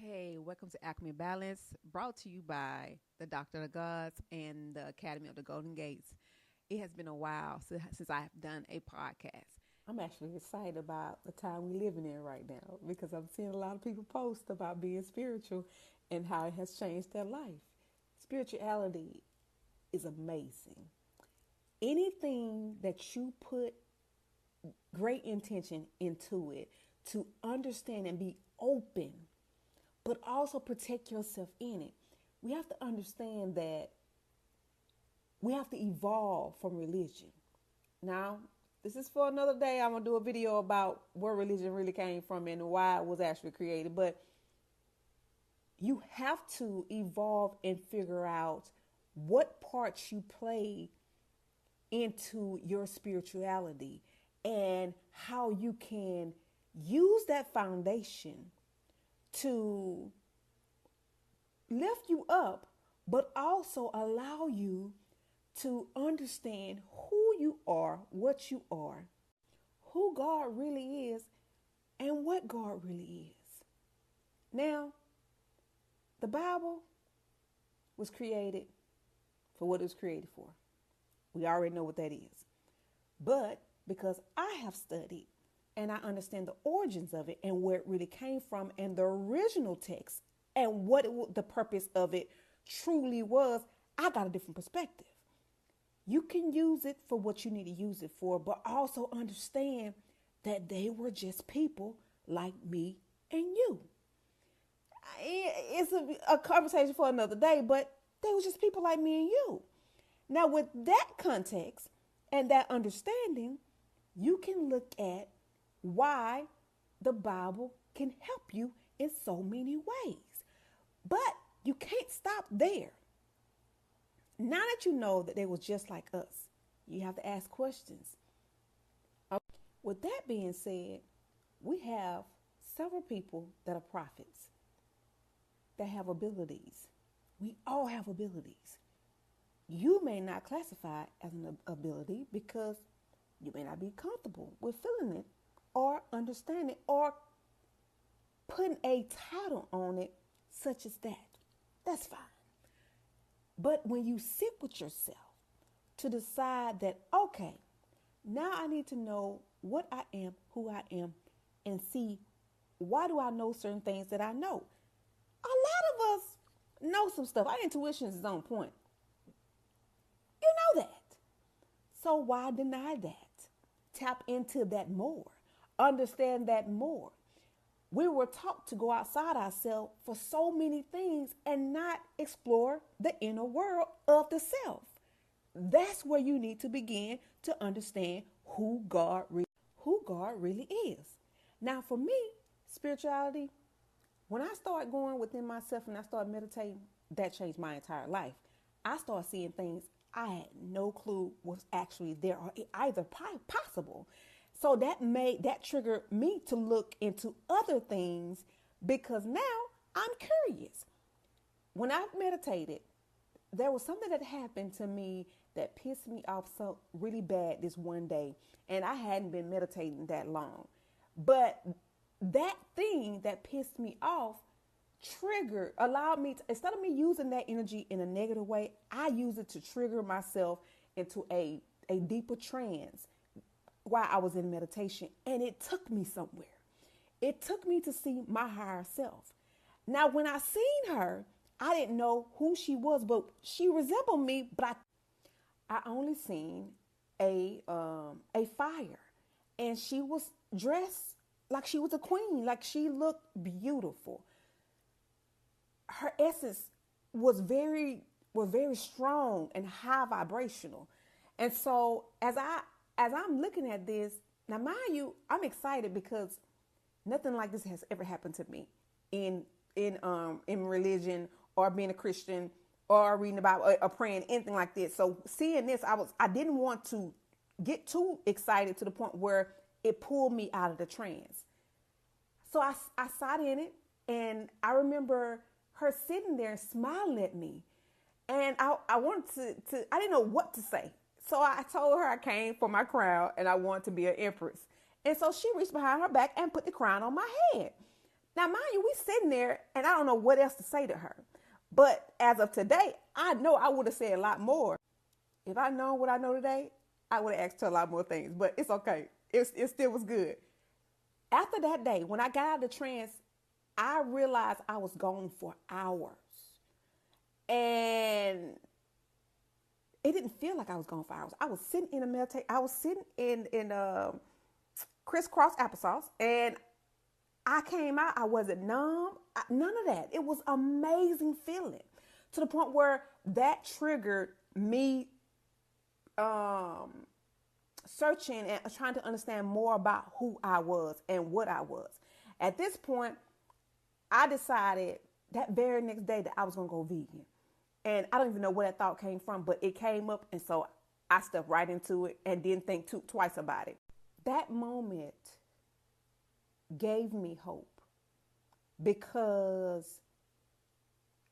Hey, welcome to Acme Balance, brought to you by the Doctor of Gods and the Academy of the Golden Gates. It has been a while since I have done a podcast. I'm actually excited about the time we're living in right now because I'm seeing a lot of people post about being spiritual and how it has changed their life. Spirituality is amazing. Anything that you put great intention into it to understand and be open, but also protect yourself in it. We have to understand that we have to evolve from religion. Now, this is for another day. I'm going to do a video about where religion really came from and why it was actually created. But you have to evolve and figure out what parts you play into your spirituality and how you can use that foundation to lift you up, but also allow you to understand who you are, what you are, who God really is, and what God really is. Now, the Bible was created for what it was created for. We already know what that is. But because I have studied and I understand the origins of it and where it really came from and the original text and what the purpose of it truly was, I got a different perspective. You can use it for what you need to use it for, but also understand that they were just people like me and you. It's a conversation for another day, but they were just people like me and you. Now, with that context and that understanding, you can look at why the Bible can help you in so many ways. But you can't stop there. Now that you know that they was just like us, you have to ask questions. With that being said, we have several people that are prophets that have abilities. We all have abilities. You may not classify it as an ability because you may not be comfortable with feeling it or understanding or putting a title on it such as that. That's fine. But when you sit with yourself to decide that, okay, now I need to know what I am, who I am, and see why do I know certain things that I know. A lot of us know some stuff. Our intuition is on point. You know that. So why deny that? Tap into that more. Understand that more. We were taught to go outside ourselves for so many things and not explore the inner world of the self. That's where you need to begin to understand who God really is. Now, for me, spirituality, when I started going within myself and I started meditating, that changed my entire life. I started seeing things I had no clue was actually there or either possible. So that triggered me to look into other things because now I'm curious. When I meditated, there was something that happened to me that pissed me off so really bad this one day, and I hadn't been meditating that long. But that thing that pissed me off allowed me to, instead of me using that energy in a negative way, I use it to trigger myself into a deeper trance while I was in meditation. And it took me somewhere. It took me to see my higher self. Now, when I seen her, I didn't know who she was, but she resembled me, but I only seen a fire. And she was dressed like she was a queen, like she looked beautiful. Her essence was very strong and high vibrational. And so as I'm looking at this, now mind you, I'm excited because nothing like this has ever happened to me in religion or being a Christian or reading about or praying, anything like this. So seeing this, I didn't want to get too excited to the point where it pulled me out of the trance. So I sat in it, and I remember her sitting there smiling at me. And I wanted to I didn't know what to say. So I told her I came for my crown and I wanted to be an empress. And so she reached behind her back and put the crown on my head. Now, mind you, we sitting there, and I don't know what else to say to her. But as of today, I know I would have said a lot more. If I known what I know today, I would have asked her a lot more things. But it's okay. It still was good. After that day, when I got out of the trance, I realized I was gone for hours. And it didn't feel like I was gone for hours. I was sitting in a meditation. I was sitting in crisscross applesauce, and I came out. I wasn't numb. None of that. It was amazing feeling, to the point where that triggered me searching and trying to understand more about who I was and what I was. At this point, I decided that very next day that I was going to go vegan. And I don't even know where that thought came from, but it came up. And so I stepped right into it and didn't think twice about it. That moment gave me hope because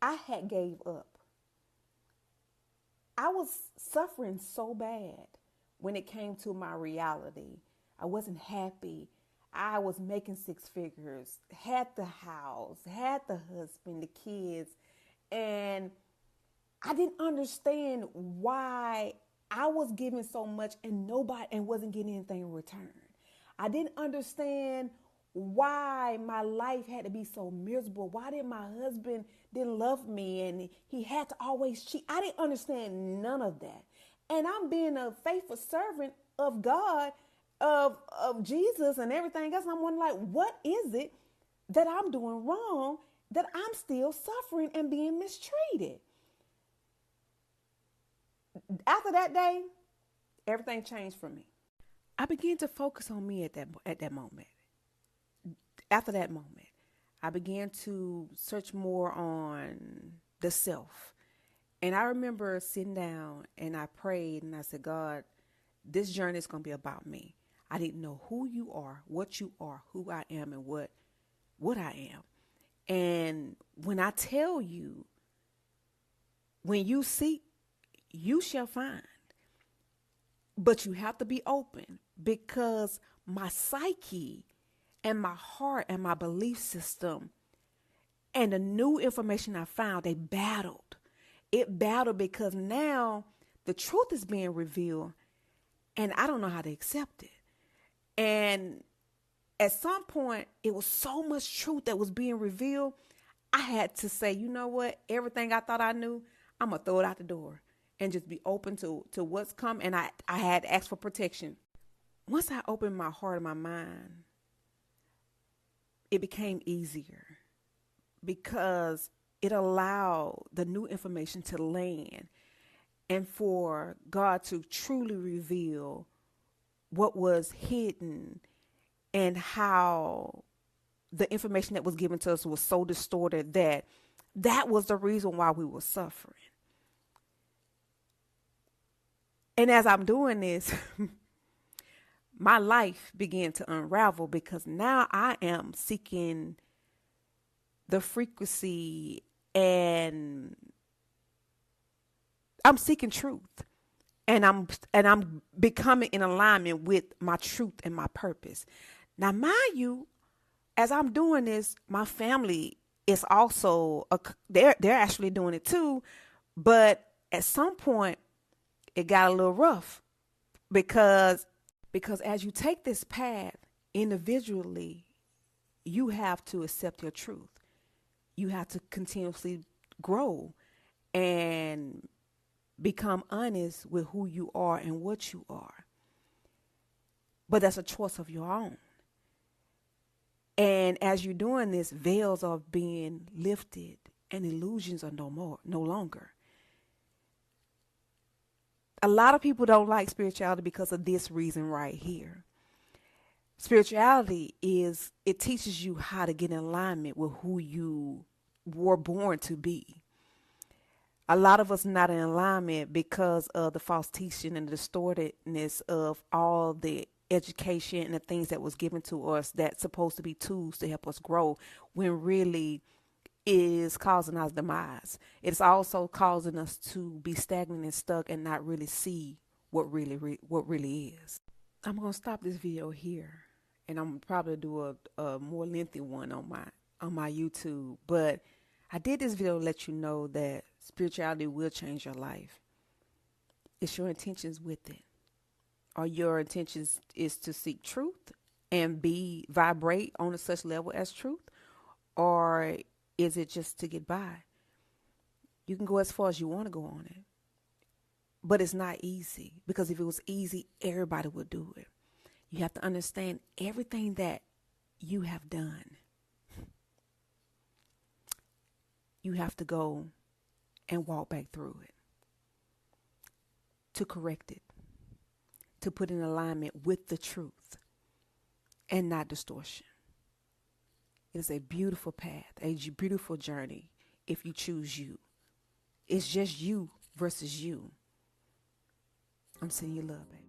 I had gave up. I was suffering so bad when it came to my reality. I wasn't happy. I was making six figures, had the house, had the husband, the kids, and I didn't understand why I was giving so much and wasn't getting anything in return. I didn't understand why my life had to be so miserable. Why did my husband didn't love me and he had to always cheat? I didn't understand none of that. And I'm being a faithful servant of God, of Jesus and everything else. And I'm wondering, like, what is it that I'm doing wrong that I'm still suffering and being mistreated? After that day, everything changed for me. I began to focus on me at that moment. After that moment, I began to search more on the self. And I remember sitting down and I prayed and I said, God, this journey is going to be about me. I didn't know who you are, who I am, and what I am. And when I tell you, when you seek, you shall find. But you have to be open, because my psyche and my heart and my belief system and the new information I found, they battled. It battled because now the truth is being revealed and I don't know how to accept it. And at some point, it was so much truth that was being revealed. I had to say, you know what? Everything I thought I knew, I'm going to throw it out the door and just be open to what's come. And I had asked for protection. Once I opened my heart and my mind, it became easier because it allowed the new information to land and for God to truly reveal what was hidden and how the information that was given to us was so distorted that was the reason why we were suffering. And as I'm doing this, my life began to unravel because now I am seeking the frequency and I'm seeking truth. And I'm becoming in alignment with my truth and my purpose. Now, mind you, as I'm doing this, my family is also they're actually doing it too. But at some point, it got a little rough because as you take this path individually, you have to accept your truth. You have to continuously grow and become honest with who you are and what you are. But that's a choice of your own. And as you're doing this, veils are being lifted and illusions are no longer. A lot of people don't like spirituality because of this reason right here. Spirituality it teaches you how to get in alignment with who you were born to be. A lot of us not in alignment because of the false teaching and the distortedness of all the education and the things that was given to us that's supposed to be tools to help us grow, when really is causing us demise. It's also causing us to be stagnant and stuck and not really see what really is. I'm going to stop this video here, and I'm probably do a more lengthy one on on my YouTube, but I did this video to let you know that spirituality will change your life. It's your intentions with it. Or your intentions is to seek truth and vibrate on a such level as truth? Or is it just to get by? You can go as far as you want to go on it. But it's not easy, because if it was easy, everybody would do it. You have to understand everything that you have done. You have to go and walk back through it to correct it, to put in alignment with the truth and not distortion. It is a beautiful path, a beautiful journey if you choose you. It's just you versus you. I'm sending you love, baby.